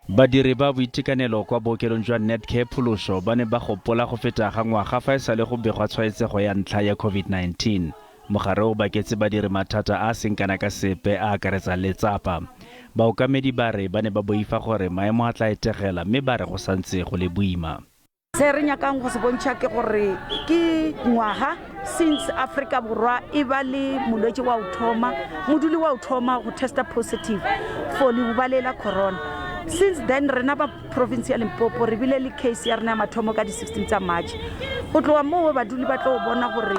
Badiri ba boitekanelo kwa bookelong jwa Netcare Pholoso ba ne ba gopola go feta ga ngwaga fa e sale go begwa tshwaetsego ya ntlha ya COVID-19. Mogare o baketse badiri mathata a seng kana ka sepe a akaretsa letsapa. Baokamedi ba re ba ne ba boifa gore maemo a tla etegela mme ba re go santse go le boima. Se re nyakang go se bontšha ke gore ke ngwaga since Africa Borwa e ba le molwetse wa o thoma moduli wa o thoma go testa positive for lehubalela corona. Since then rena ba province ya Limpopo re bile le case ya rena mathomo ka di 16 tsa March go tloa mo baduli ba tlo bona gore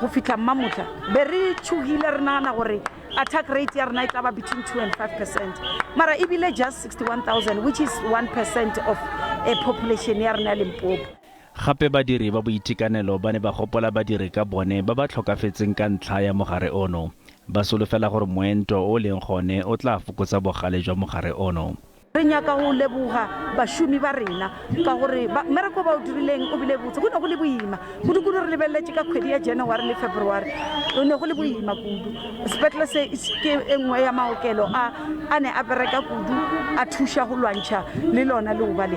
go fitla mmamotla be re tshugile re nana gore attack rate ya rena e tla ba between 2 and 5%, mara e bile just 61,000 which is 1% of a population ya rena Limpopo. Gape badiri ba boitekanelo ba ne ba gopola badiri ka bone ba ba tlhokafetseng ka ntlha ya mogare ono. Ba solofela gore moento o leng gone o tla fokotsa bogale jwa mogare ono. Re nyaka go leboga bašomi ba rena ka gore mmereko ba o dirileng o bile botse go ne go le boima kudu re lebeletse ka kgwedi ya January le February o ne go le boima kudu. Sepetlele se ke engwe ya maokelo a ne a bereka kudu a thuša go lwantšha le lona leuba le.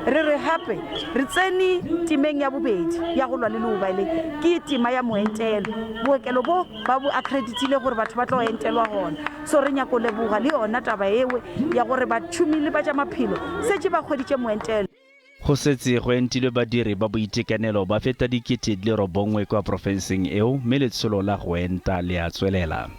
Re re gape re tsene timeng ya bobedi ya go lwa le leuba le ke tima ya moentelo bookelo bo ba bo accreditile gore batho ba tlo entelwa gona, so re nyaka go leboga le yona taba ewe ya gore bašomi le ba tša maphelo setse ba kgweditše moentelo. Go setse go entilwe badiri ba boitekanelo ba feta 9,000 kwa porofenseng eo mme letsholo la go enta le a tswelela.